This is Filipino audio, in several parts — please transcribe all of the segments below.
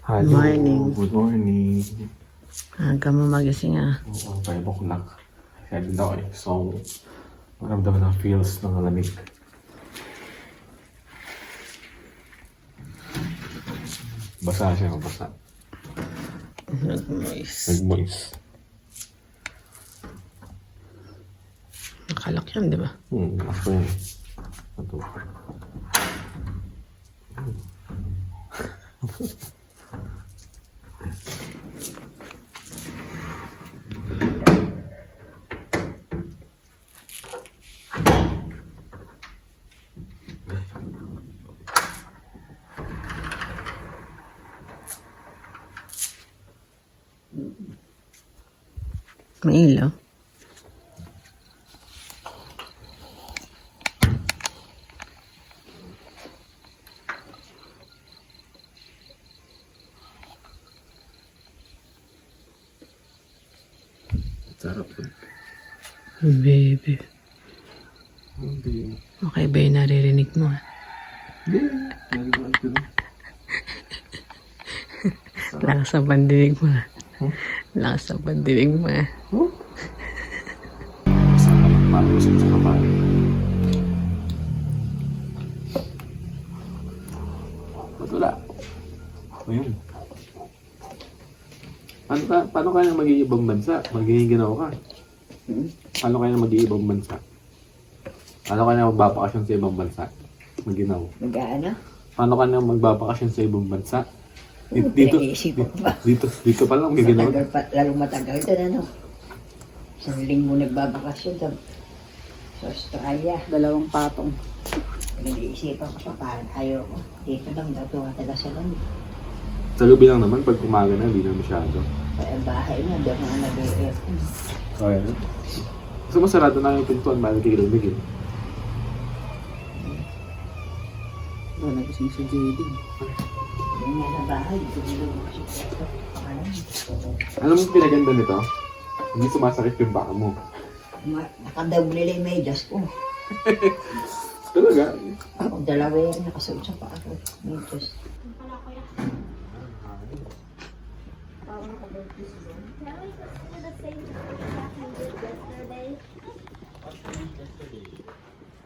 Hello, Morning. good morning. Aga mo magising ah. Oo, 5 o'clock. Head na eh. So, maramdaman ang feels ng lamig. Basa siya, basa. Nag-moist. Nag-moist. Nakalak yan, di ba? Ako yun. Ito. May ilaw. Sarap yun. Baby. Hindi. Okay ba yung naririnig mo ah? Hindi. Nalimutan ko na. Lakas ang pandinig mo ah. Lakas ang pandinig mo ah. Sarap. Parang gusto sa kapal. Ba't wala? Ayun. Paano kaya mag-iibang bansa? Magiginaw ka. Paano kaya mag-iibang bansa? Paano kaya magbabakasyon sa ibang bansa? Maginaw. Mag-ano? Paano kaya magbabakasyon sa ibang bansa? Dito pa lang magiginaw. Matagal pa, lalong matagal ito na, no? Isang linggo nagbabakasyon sa Australia. 2 patong. Nag-iisipan ko pa, parang ayaw ko. Dito lang daw tumatala sa lamig. Sa lubi lang naman, pag umaga na, hindi na masyado. Kaya bahay na, doon na nag-i-aircon. Okay. So masarado na yung pintuan, bago kikilamig eh. Ba, nagising si JD. Doon nga sa bahay, doon na kasi ito. Alam mo yung pinaganda nito? Hindi sumasakit yung baka mo. Nakadouble lang yung medyas ko. Talaga? Ako dalawa yan, nakasuot sa paa ko. Medyas.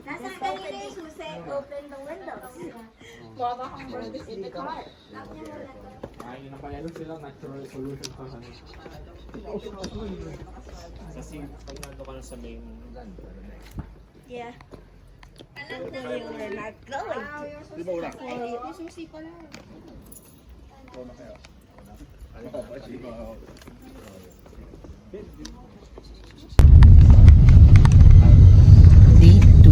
Nasa kanina yung susi, open the windows. Baba kang burgers in the car. Ay, napayalo sila natural solution sa ano. Kasi pag nando ka na sa main land, Yeah. You're not going. di ba wala? Yung susi pa lang. Dito. Dito.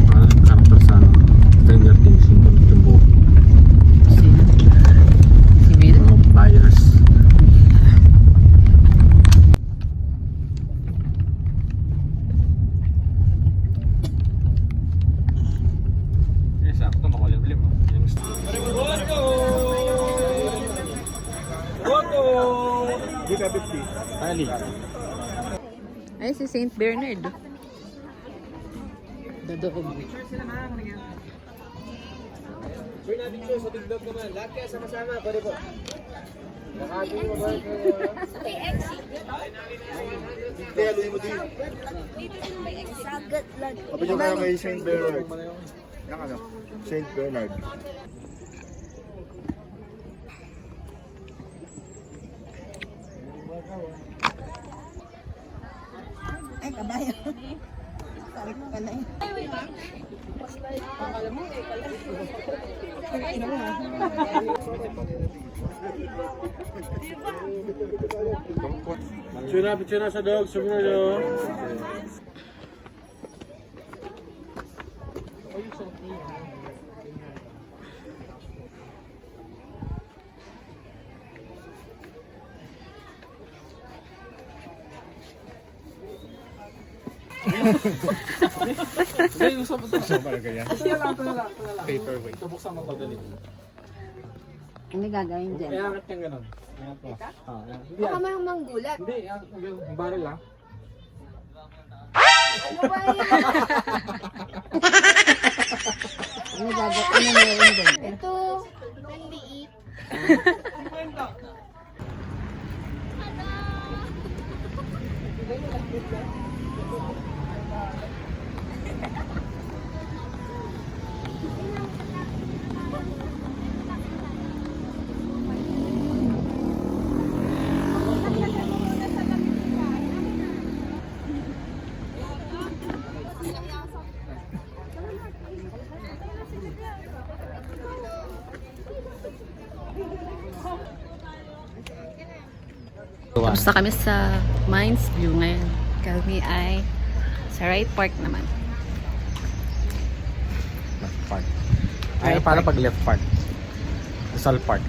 Parang karakter sa Stranger Things yung buhok. Si Bill? Mga buyers. Eh, sakto makulimlim. Ali. Ay, si Saint Bernard. Dadoog. Kapag yung kaya kay Saint Bernard. Yung ano? Saint Bernard. Ay, kabayo. Sabi ko pala eh. Picture na sa dog, sumunod o. Hindi, yung sa puto. So, parang ganyan. Ito na lang. Paperweight. Tabuksan mo ito, dali. Ano gagawin dyan? Kaya angat niyang gano'n. Ayan po. Ayan. Hindi, Baka may manggulat. Hindi, yung barrel lang. Ano ba yun? Ano meron din? Ito, ang liit. Tapos na kami sa Mines View ngayon. Kami ay sa right park naman. Left park. Ay, paano pag left park? Rizal Park.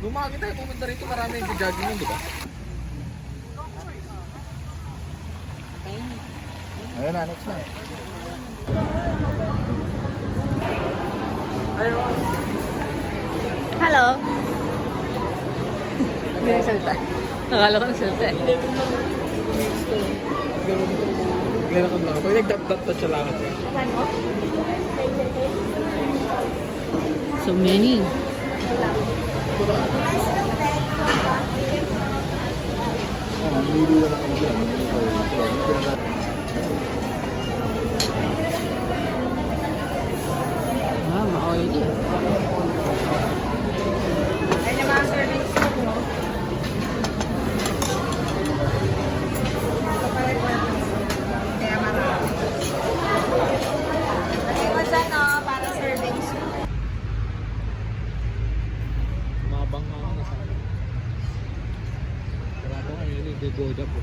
Lumaki tayo, pumunta rito, marami yung jogging yun, di ba? Ayun na, next na. Hello! Hindi na salta. Nakala ko na salta eh. Gano'n ka lang. Pag nag-dap-dap siya lang. So many. Ma-oil din. Para servings. Mabang nga ako na sa akin. Grabe ko yun, nag-goda po.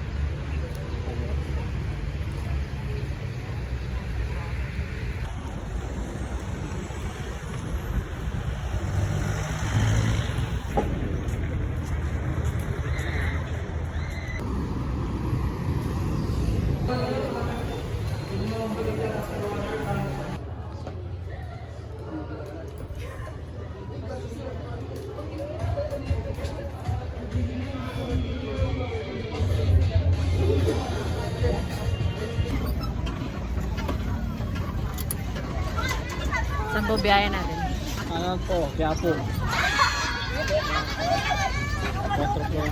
Saan po biyahe natin? Ano po, kaya po. Quatro po.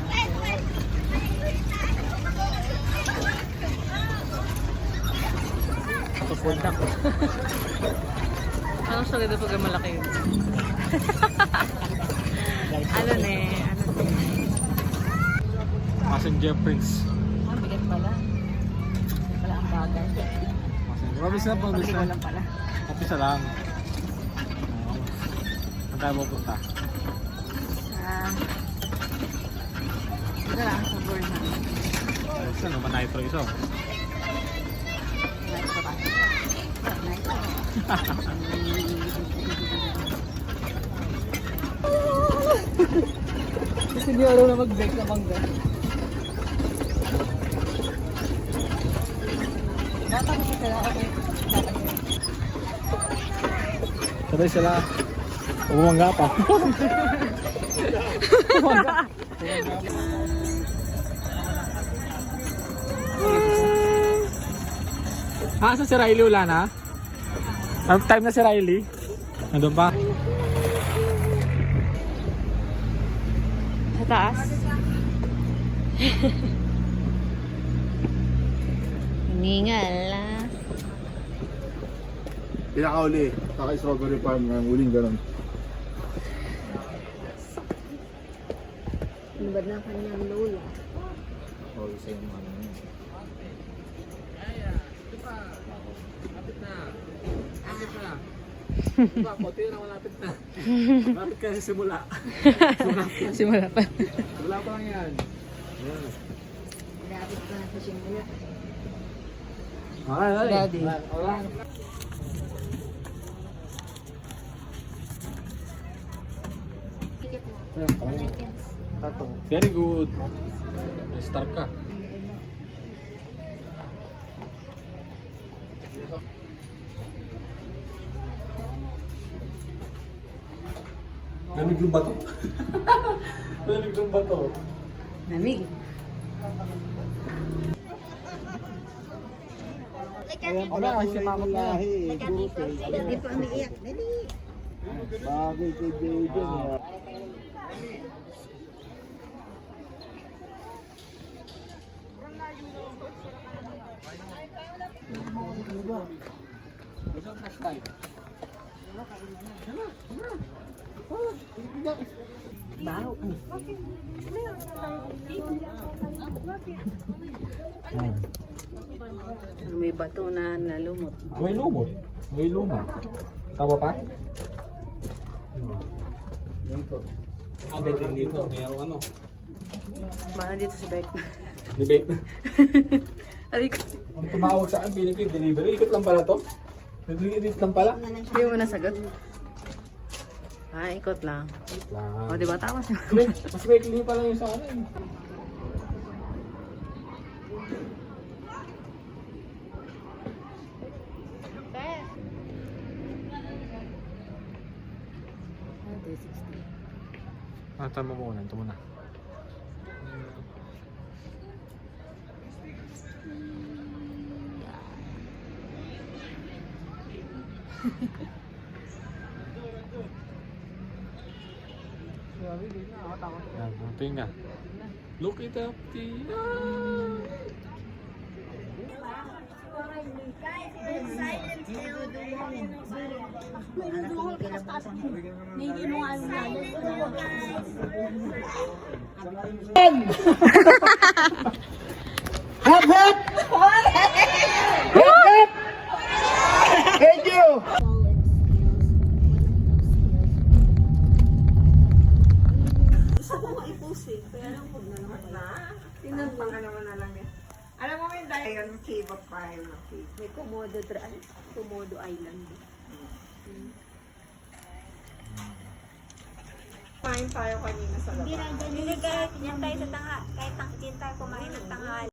Ito po na po. Anong sabi pag malaki yun? Ano ne? Passenger Prince. Ang bigat pala. Wala ang bagay. Mabis na po, mabis Pabili ko na. lang pala. Kapisa lang. Saan tayo pupunta? Ito lang sa board na. Ayos na naman nitro iso. Kasi di araw na mag-bake na bangga. Dapat ko sila okay. Sabay sila. Umangga pa. Saan si Riley? Wala na? Time na si Riley? Nandun pa? Sa taas. Hiningal na. Pinakauli. Kaka-strawberry farm ng uling ganun. Ano ba na kanyang lola? Oh, isa yung ano yun. Lapit na. Lapit na. Diba, konti na malapit na. Malapit ka sa simula. Simula pa. Simula pa lang yan. Yan. Dapat pa na sa simula. Ay, ay. Daddy. Wala. Tato. Very good. Star ka. Lamig yung bato. Lamig yung bato. Namig. Ayan pala kasi si Mama Lahi. Hindi pa umiiyak. Dali. Bagay kay Jaden. May bato na nalumot. May lumot. May lumot. Tama pa? Dito. Dito dito. Mayroong ano. Baka dito si Beck. Debate na. Arik. Ang tumawag sa akin, pinipin delivery. Ikot lang pala to. Nag-edit lang pala. Hindi mo nasagot. Ikot lang. O, diba? Tama siya. Mas maikli pa lang yung sa akin. Tama mo muna. Ito muna. Tingin nga. Look it up, Tia. Hop, hop! Hop, hop! Thank you! Alam mo yung dahil yung cave of fire. May Komodo Island. Kain tayo kanina sa labas. Hindi kahit yan tayo sa kahit din tayo kumain ng tanghali.